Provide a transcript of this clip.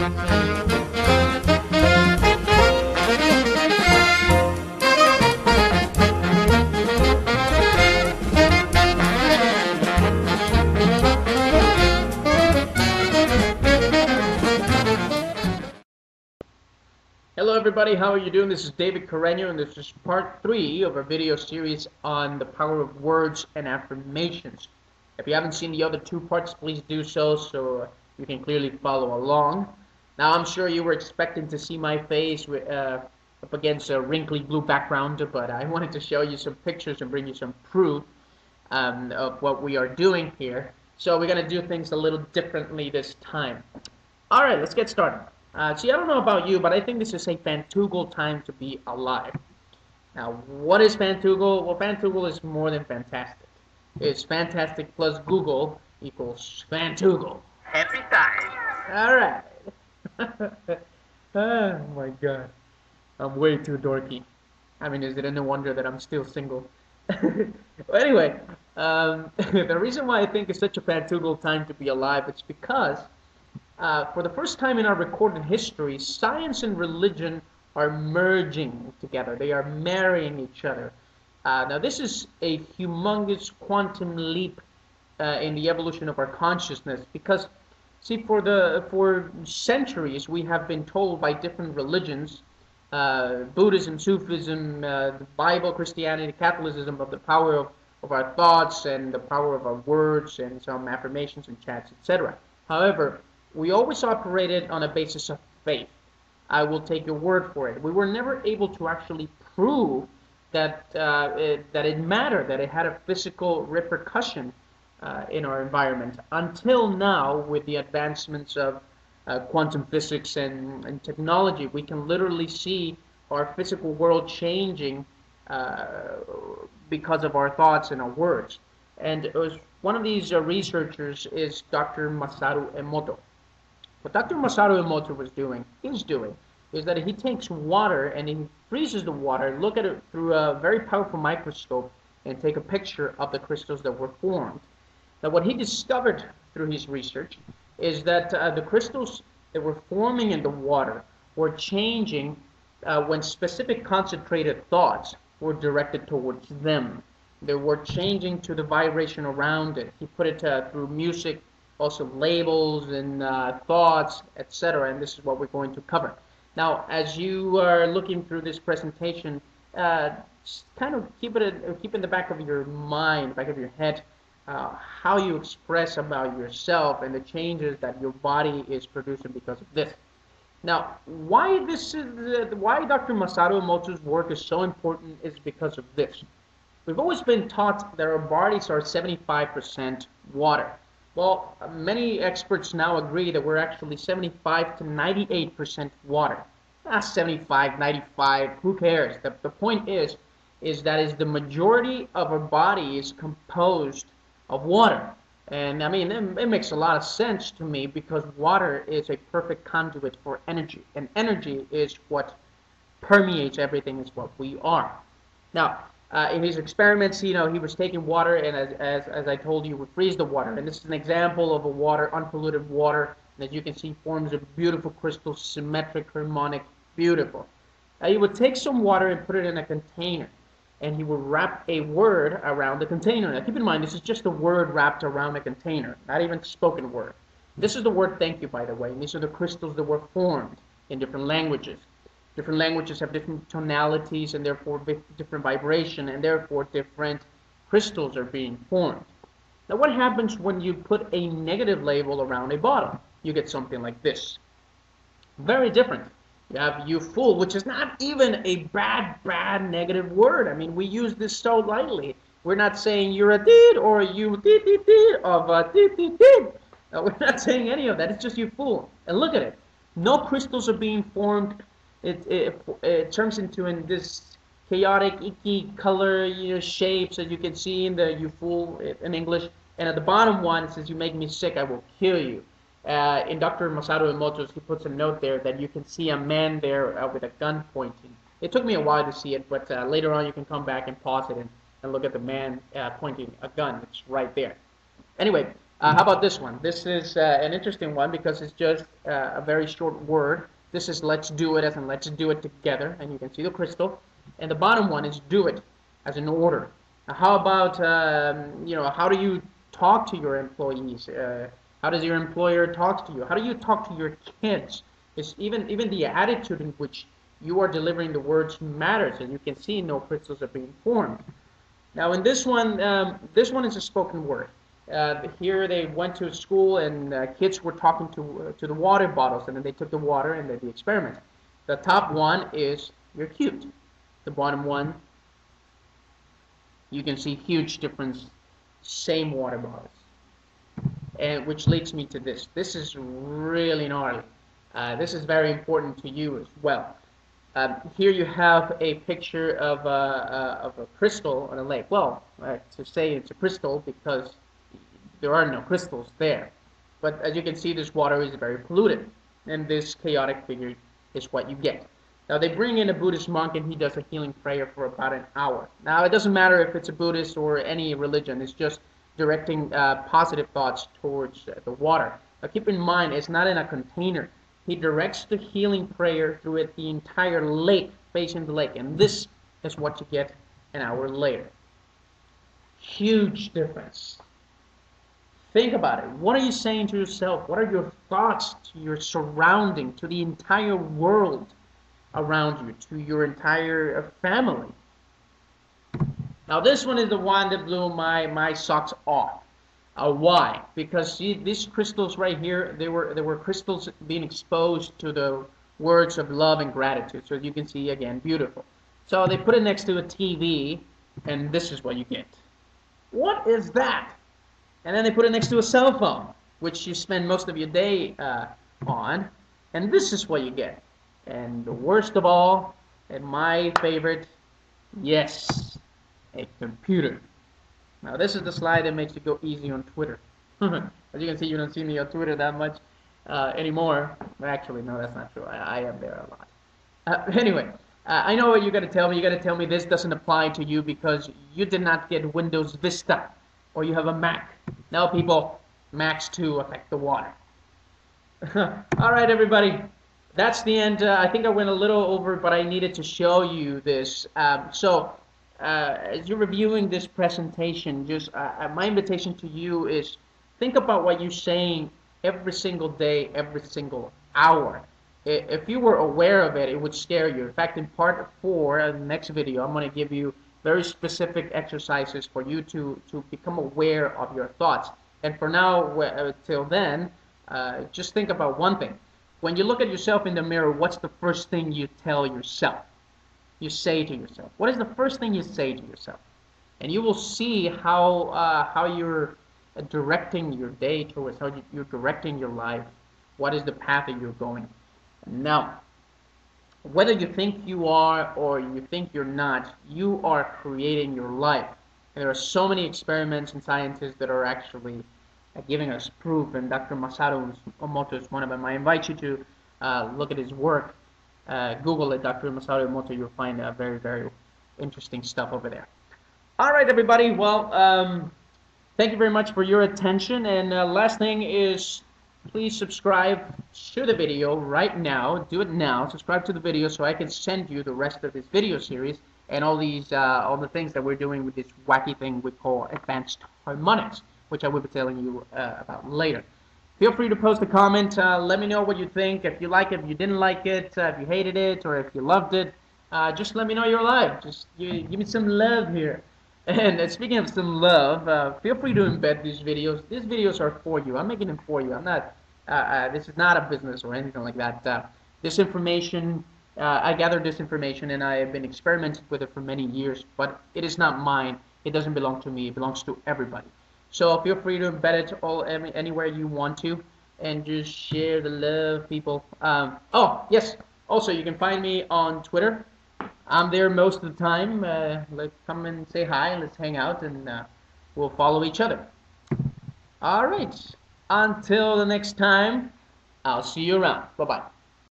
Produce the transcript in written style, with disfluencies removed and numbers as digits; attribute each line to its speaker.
Speaker 1: Hello everybody, how are you doing? This is David Carreño and this is part 3 of our video series on the power of words and affirmations. If you haven't seen the other 2 parts, please do so you can clearly follow along. Now I'm sure you were expecting to see my face up against a wrinkly blue background, but I wanted to show you some pictures and bring you some proof of what we are doing here. So we're going to do things a little differently this time. Alright, let's get started. See, I don't know about you, but I think this is a fantugal time to be alive. Now, what is fantugal? Well, fantugal is more than fantastic. It's fantastic plus Google equals fantugal. Every time. Alright. Oh my god. I'm way too dorky. I mean, is it any wonder that I'm still single? Well, anyway, the reason why I think it's such a fantugal time to be alive is because for the first time in our recorded history, science and religion are merging together. They are marrying each other. Now, this is a humongous quantum leap in the evolution of our consciousness because, see, for centuries we have been told by different religions, Buddhism, Sufism, the Bible, Christianity, Catholicism, of the power of our thoughts and the power of our words and some affirmations and chants, etc. However, we always operated on a basis of faith. I will take your word for it. We were never able to actually prove that it mattered, that it had a physical repercussion in our environment, until now with the advancements of quantum physics and technology. We can literally see our physical world changing because of our thoughts and our words. And one of these researchers is Dr. Masaru Emoto. What Dr. Masaru Emoto is doing, is that he takes water and he freezes the water, look at it through a very powerful microscope, and take a picture of the crystals that were formed. Now, what he discovered through his research is that the crystals that were forming in the water were changing when specific concentrated thoughts were directed towards them. They were changing to the vibration around it. He put it through music, also labels and thoughts, etc. And this is what we're going to cover. Now, as you are looking through this presentation, kind of keep in the back of your mind, back of your head, how you express about yourself and the changes that your body is producing because of this. Now, why Dr. Masaru Emoto's work is so important is because of this. We've always been taught that our bodies are 75% water. Well, many experts now agree that we're actually 75 to 98% water. 75, 95, who cares? The point is that the majority of our body is composed of water. And I mean, it makes a lot of sense to me because water is a perfect conduit for energy. And energy is what permeates everything, is what we are. Now, in his experiments, he was taking water, and as I told you, would freeze the water. And this is an example of a water, unpolluted water, and as you can see, forms a beautiful crystal, symmetric, harmonic, beautiful. He would take some water and put it in a container, and he would wrap a word around the container. Now, keep in mind, this is just a word wrapped around a container, not even a spoken word. This is the word thank you, by the way, and these are the crystals that were formed in different languages. Different languages have different tonalities and therefore different vibration, and therefore different crystals are being formed. Now, what happens when you put a negative label around a bottle? You get something like this. Very different. You have you fool, which is not even a bad negative word. I mean, we use this so lightly. We're not saying you're a did or you did of a did. No, we're not saying any of that. It's just you fool. And look at it. No crystals are being formed. It turns into in this chaotic, icky color, shapes that you can see in the you fool in English. And at the bottom one, it says, you make me sick, I will kill you. In Dr. Masaru Emoto's, he puts a note there that you can see a man there with a gun pointing. It took me a while to see it, but later on you can come back and pause it and look at the man pointing a gun. It's right there. Anyway, How about this one? This is an interesting one because it's just a very short word. This is let's do it, as in let's do it together. And you can see the crystal. And the bottom one is do it, as in order. Now, how about, how do you talk to your employees? How does your employer talk to you? How do you talk to your kids? It's even the attitude in which you are delivering the words matters. And you can see no crystals are being formed. Now, in this one is a spoken word. Here they went to school and kids were talking to the water bottles, and then they took the water and did the experiment. The top one is you're cute. The bottom one, you can see huge difference, same water bottles. And which leads me to this. This is really gnarly. This is very important to you as well. Here you have a picture of a crystal on a lake. Well, to say it's a crystal because there are no crystals there. But as you can see, this water is very polluted. And this chaotic figure is what you get. Now they bring in a Buddhist monk and he does a healing prayer for about an hour. Now it doesn't matter if it's a Buddhist or any religion. It's just directing positive thoughts towards the water. Now keep in mind, it's not in a container. He directs the healing prayer through it, the entire lake, facing the lake. And this is what you get an hour later. Huge difference. Think about it. What are you saying to yourself? What are your thoughts to your surrounding, to the entire world around you, to your entire family? Now this one is the one that blew my socks off. Why? Because see, these crystals right here, they were crystals being exposed to the words of love and gratitude. So you can see again, beautiful. So they put it next to a TV, and this is what you get. What is that? And then they put it next to a cell phone, which you spend most of your day on, and this is what you get. And the worst of all, and my favorite, yes, a computer. Now this is the slide that makes you go easy on Twitter. As you can see, you don't see me on Twitter that much anymore. Actually, no, that's not true. I am there a lot. Anyway, I know what you're going to tell me. You're going to tell me this doesn't apply to you because you did not get Windows Vista or you have a Mac. Now, people, Macs too affect the water. All right, everybody. That's the end. I think I went a little over, but I needed to show you this. As you're reviewing this presentation, just my invitation to you is think about what you're saying every single day, every single hour. If you were aware of it, it would scare you. In fact, in part 4 of the next video, I'm going to give you very specific exercises for you to become aware of your thoughts. And for now, till then, just think about one thing. When you look at yourself in the mirror, what's the first thing you tell yourself? You say to yourself. What is the first thing you say to yourself? And you will see how you're directing your day towards, how you're directing your life. What is the path that you're going? Now, whether you think you are or you think you're not, you are creating your life. And there are so many experiments and scientists that are actually giving us proof. And Dr. Masaru Emoto is one of them. I invite you to look at his work. Google it, Dr. Masaru Emoto. You'll find very, very interesting stuff over there. All right, everybody. Well, thank you very much for your attention. And last thing is, please subscribe to the video right now. Do it now. Subscribe to the video so I can send you the rest of this video series and all the things that we're doing with this wacky thing we call advanced harmonics, which I will be telling you about later. Feel free to post a comment. Let me know what you think. If you like it, if you didn't like it, if you hated it, or if you loved it, just let me know you're alive. Just give me some love here. And speaking of some love, feel free to embed these videos. These videos are for you. I'm making them for you. I'm not. This is not a business or anything like that. This information, I gathered this information and I have been experimenting with it for many years, but it is not mine. It doesn't belong to me. It belongs to everybody. So feel free to embed it anywhere you want to, and just share the love, people. Oh, yes. Also, you can find me on Twitter. I'm there most of the time. Let's come and say hi. Let's hang out, and we'll follow each other. All right. Until the next time, I'll see you around. Bye-bye.